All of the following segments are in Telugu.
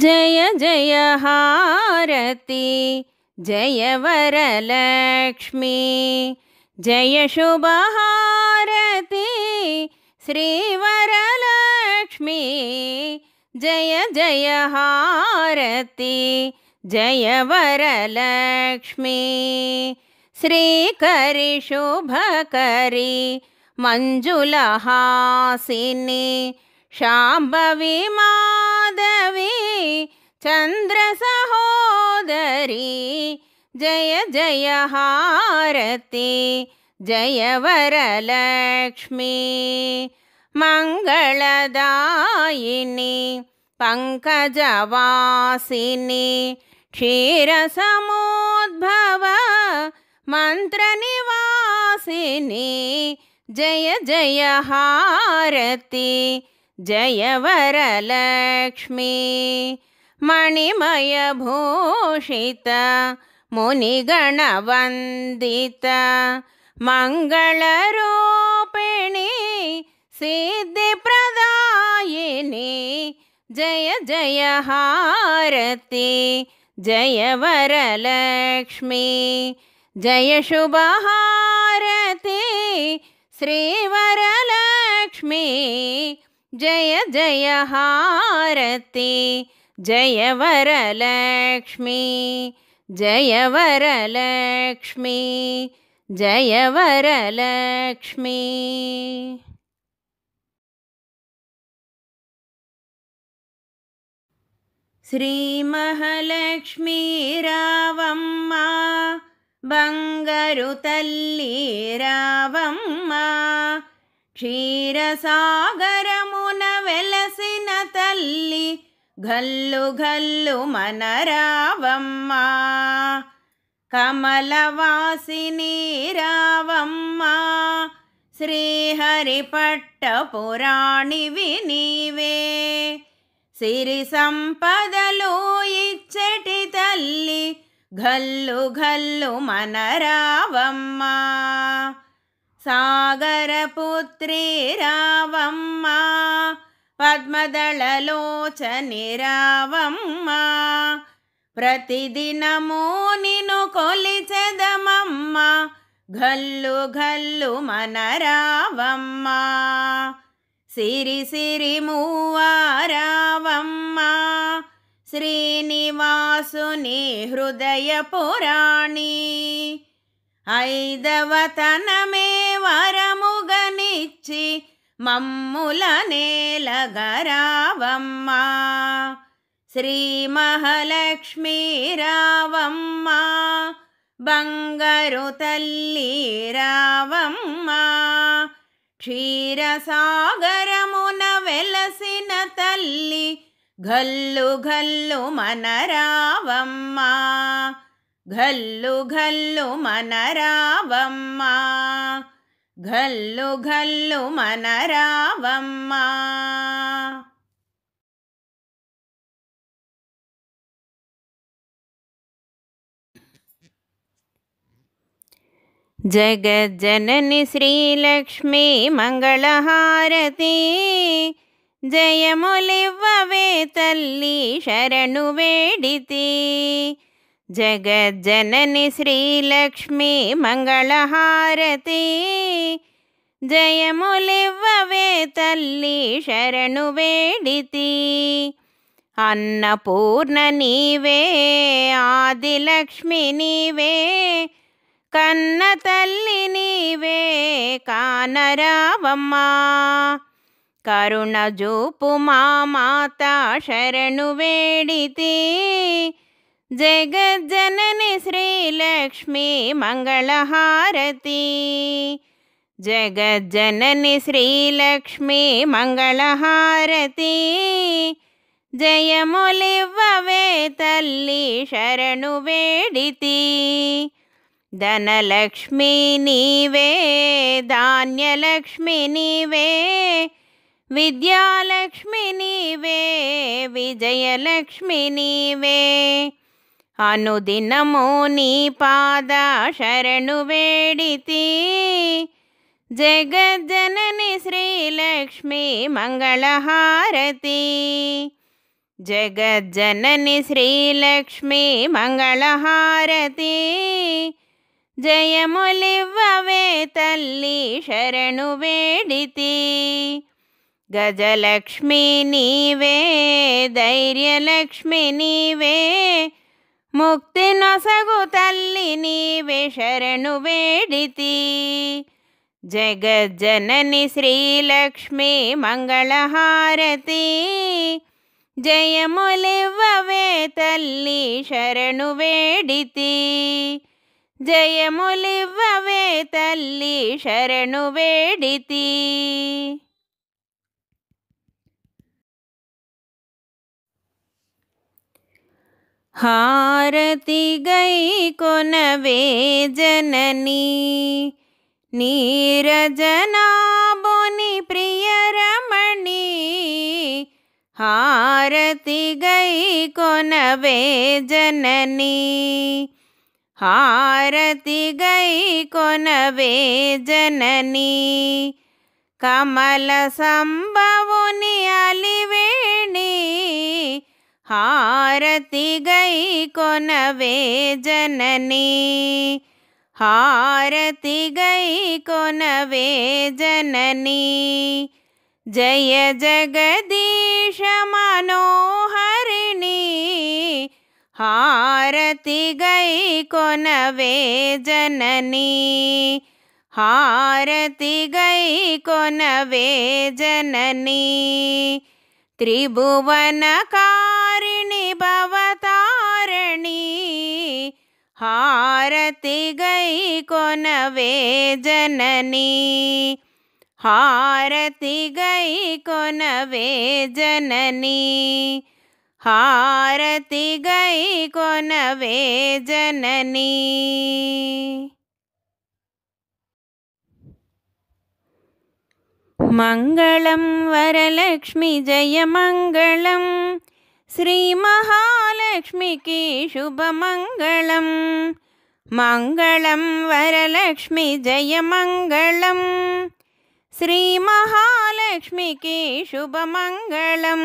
जय जय हारती जय वरलक्ष्मी जय शुभहारती श्री वरलक्ष्मी जय जय हारती जय वरलक्ष्मी श्रीकरी शुभकरी मंजुलहासिनी शाम्भवी माधवी चंद्र सहोदरी जय जय हारती जय वरलक्ष्मी मंगलदायिनी पंकजवासिनी क्षीरसमुद्भव मंत्रनिवासिनी जय जय हारती जय वरलक्ष्मी मणिमय भूषित मुनिगणवंदित मंगलरूपिणी सिद्धिप्रदायिनी जय जय हारती जय वरलक्ष्मी जय शुभहारती श्री वरलक्ष्मी जय जय हारती जय वरलक्ष्मी जय वरलक्ष्मी जय वरलक्ष्मी। श्री महालक्ष्मी रावम्म बंगारु तल्ली रावम्म क्षीरसागरमुन वेलसिन तल्ली गल्लु गल्लु मन रावम्म कमलवासिनी रावम्म श्रीहरिपट्टपुराणिवि नीवे सिरि संपदलु इच्चेटि तल्ली गल्लु गल्लु मन रावम्म सागरपुत्री रावम्म पद्मदललोचनि रावम्म प्रतिदिनमु निन्नु कोलिचेदमम्म गल्लु गल्लु मन रावम्म सिरि सिरि मूव रावम्म श्रीनिवासुनि हृदय पुराणी ऐदवतनमे वरमुगनिच्చి मम्मुलनेलगरावम्म श्री महालक्ष्मी रावम्म बंगारु तल्ली रावम्म क्षीरसागरमुन वेलसिन तल्ली गल्लु गल्लु मन रावम्म गल्लु गल्लु मन रावम्म गल्लु गल्लु मन रावम्म। जगज्जननी श्रीलक्ष्मी मंगलहारती जयमुलिव्ववे तल्ली शरणु वेडिति जगज्जननी श्रीलक्ष्मी मंगलहारती जयमुलिव्ववे तल्ली शरणु वेडिति अन्नपूर्ण नीवे आदिलक्ष्मी नीवे कन्न तल्ली नीवे कानरावम्म करुण जूपु मा माता शरणु वेडिति जगज्जननी श्रीलक्ष्मी मंगलहारती जगज्जननी श्रीलक्ष्मी मंगलहारती जयमुलिव्ववे तल्ली शरणु वेडिति धनलक्ष्मी नीवे धान्यलक्ष्मी नीवे विद्यालक्ष्मी नीवे विजयलक्ष्मी नीवे अनुदिनमु नी पाद शरणु वेडिति जगज्जननी श्रीलक्ष्मी मंगलहारती జగజ్జనని శ్రీలక్ష్మీ మంగళహారతి జయములివ్వవే తల్లి శరణు వేడితి. గజలక్ష్మి నీవే ధైర్యలక్ష్మి నీవే ముక్తి నొసగు తల్లి నీవే శరణు వేడితి. జగజ్జనని శ్రీలక్ష్మీ మంగళహారతి జయములివ్వవే తల్లి శరణు వేడితి. జయములివ్వవే తల్లి శరణు వేడితి. హారతి గై కొనవే జననీ నీరజనాభుని ప్రియరమణి. హారతి గై కొనవే జననీ హారతి గై కొనవే జననీ కమల సంభవుని అలివేణి. హారతి గై కొనవే జననీ హారతి గై కొనవే జననీ జయ జగదీశ మనోహరిణి. హారతి గై కొనవే జననీ హారతి గై కొనవే జననీ త్రిభువనకారిణి భవతారిణి. హారతి గై కొనవే జననీ హారతి గై కొనవే జననీ హారతి గై కొనవే జననీ. మంగళం వరలక్ష్మి జయమంగళం శ్రీ మహాలక్ష్మికి శుభమంగళం. మంగళం వరలక్ష్మి జయమంగళం శ్రీ మహాలక్ష్మికి శుభమంగళం.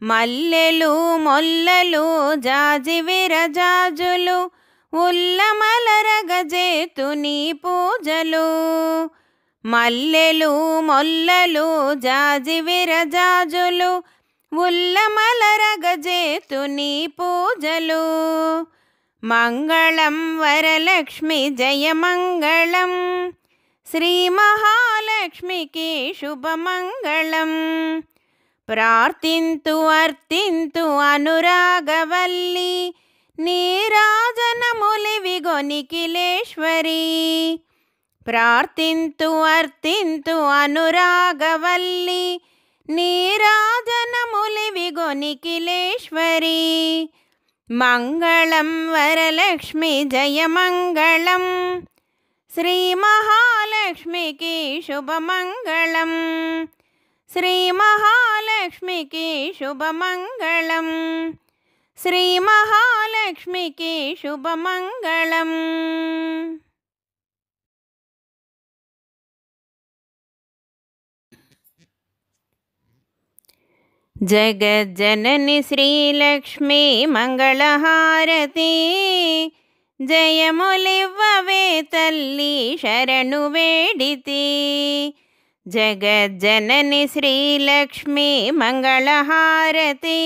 మల్లెలు మొల్లలు జాజి విరజాజులు ఉల్లమలరగజేతుని పూజలు. మల్లెలు మొల్లలు జాజి విరజాజులు ఉల్లమలరగజేతుని పూజలు. మంగళం వరలక్ష్మి జయమంగళం శ్రీ మహాలక్ష్మికి శుభమంగళం. ప్రార్థింతు అర్థింతు అనురాగవల్లి నీరాజనములివిగో నిఖిలేశ్వరి. ప్రార్థింతు అర్థింతు అనురాగవల్లి నీరాజనములివిగో నిఖిలేశ్వరి. మంగళం వరలక్ష్మి జయమంగళం శ్రీ మహాలక్ష్మికి శుభమంగళం శ్రీ మహాలక్ష్మికి శుభమంగళం శ్రీ మహాలక్ష్మికి శుభమంగళం. జగజ్జనని శ్రీలక్ష్మీ మంగళహారతి జయములివ్వవే తల్లి శరణు వేడితి. జగజ్జనని శ్రీలక్ష్మీ మంగళహారతి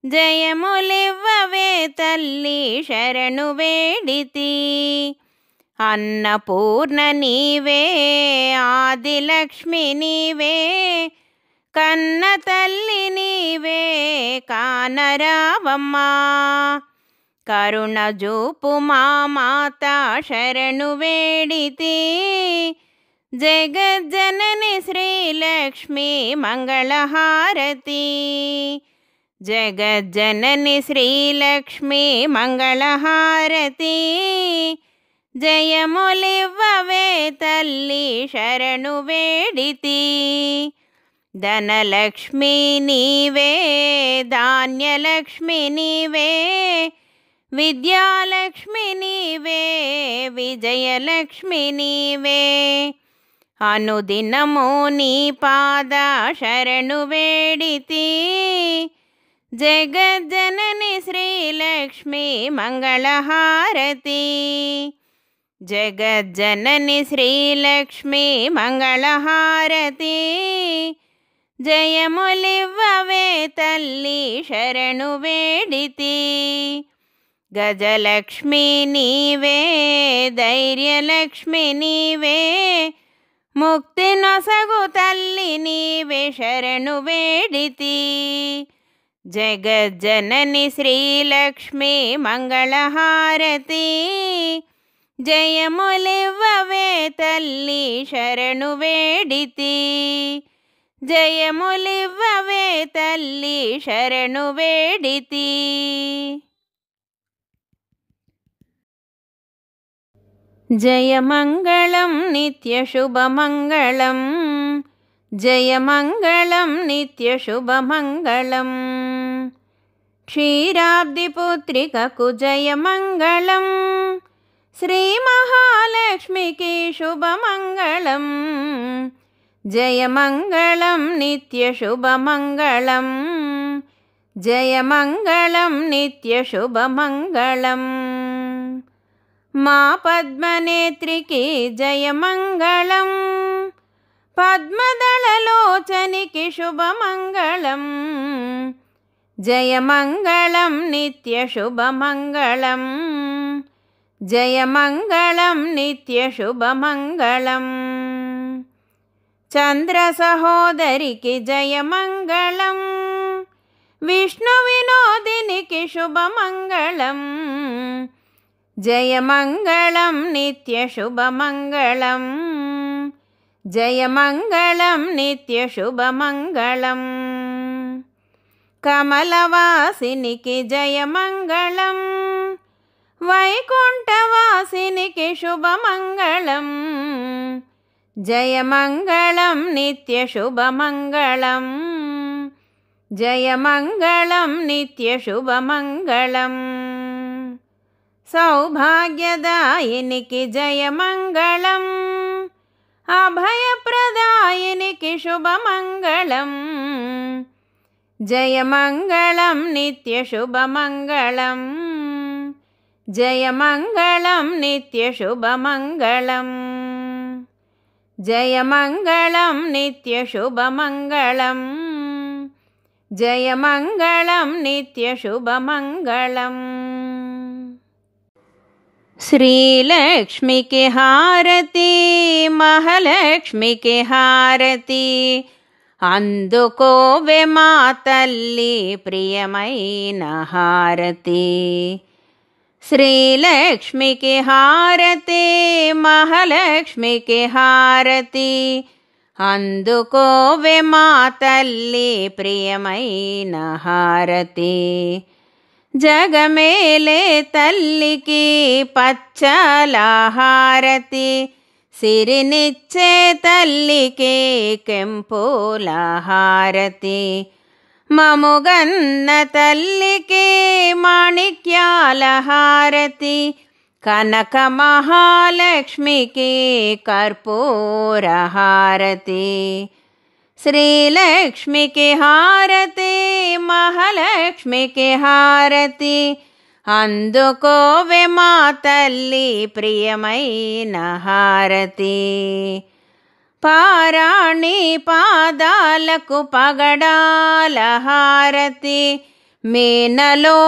జయములివ్వవే తల్లి శరణు వేడితి. అన్నపూర్ణ నీవే ఆదిలక్ష్మి నీవే కన్న తల్లి నీవే కానరావమ్మా. కరుణ జూపు మా మాత శరణు వేడితి. జగజ్జనని శ్రీలక్ష్మీ మంగళహారతి జగజ్జనని శ్రీలక్ష్మీ మంగళహారతి జయములివ్వవే తల్లి శరణు వేడితి. ధనలక్ష్మి నీవే ధాన్యలక్ష్మి నీవే విద్యాలక్ష్మి నీవే విజయలక్ష్మి నీవే అనుదినము నీ పాద శరణు వేడితి జగజ్జనని శ్రీలక్ష్మీ మంగళహారతి జగజ్జనని శ్రీలక్ష్మీ మంగళహారతి జయములివ్వవే తల్లి శరణు వేడితి గజలక్ష్మి నీవే ధైర్యలక్ష్మి నీవే ముక్తి నొసగు తల్లి నీవే శరణు వేడితి జగజ్జనని శ్రీలక్ష్మీ మంగళహారతి జయములివ్వవే తల్లి శరణు వేడితి జయములివ్వవే తల్లి శరణు వేడితి జయమంగళం నిత్యశుభమంగళం జయమంగళం నిత్యశుభమంగళం క్షీరాబ్దిపుత్రికకు జయమంగళం శ్రీ మహాలక్ష్మికి శుభమంగళం జయమంగళం నిత్యశుభమంగళం జయమంగళం నిత్యశుభమంగళం మా పద్మనేత్రికి జయమంగళం పద్మదళలోచనికి శుభమంగళం జయమంగళం నిత్యశుభమంగళం జయమంగళం నిత్యశుభమంగళం చంద్ర సహోదరికి జయమంగళం విష్ణు వినోదినికి శుభమంగళం జయమంగళం నిత్యశుభమంగళం జయమంగళం నిత్యశుభమంగళం కమలవాసినికి జయమంగళం వైకుంఠవాసినికి శుభమంగళం జయమంగళం నిత్యశుభమంగళం జయమంగళం నిత్యశుభమంగళం సౌభాగ్యదాయినికి జయమంగళం అభయప్రదాయినికి శుభమంగళం జయమంగళం నిత్యశుభమంగళం జయమంగళం నిత్యశుభమంగళం జయమంగళం నిత్యశుభమంగళం జయమంగళం నిత్యశుభమంగళం శ్రీలక్ష్మికి హారతి మహాలక్ష్మికి హారతి అందుకోవే మా తల్లి ప్రియమైన హారతి శ్రీలక్ష్మికి హారతి మహాలక్ష్మికి హారతి అందుకోవే మా తల్లి ప్రియమైన హారతి జగమేలే తల్లికి పచ్చల హారతి సిరినిచ్చే తల్లికి కెంపుల హారతి మముగన్న తల్లికి మాణిక్యాల హారతి కనక మహాలక్ష్మికి కర్పూర హారతి శ్రీలక్ష్మికి హారతి మహాలక్ష్మికి హారతి అందుకోవే మా తల్లి ప్రియమైన హారతి పారాణి పాదాలకు పగడాల హారతి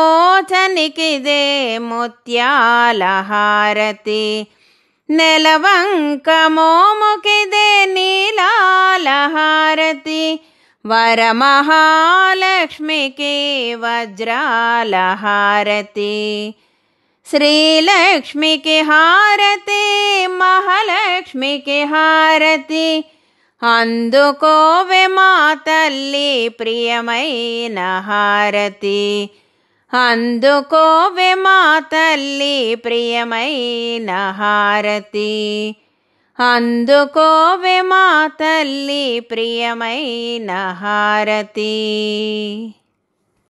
మీనలోచనికిదే ముత్యాల హారతి నెలవంక మోముకిదే నీలాల హారతి వరమహాలక్ష్మికి వజ్రాల హారతి శ్రీలక్ష్మికి హారతి మహాలక్ష్మికి హారతి అందుకోవే మా తల్లి ప్రియమైన హారతి అందుకోవే మా తల్లి ప్రియమైన హారతి అందుకోవే మా తల్లి ప్రియమైన హారతి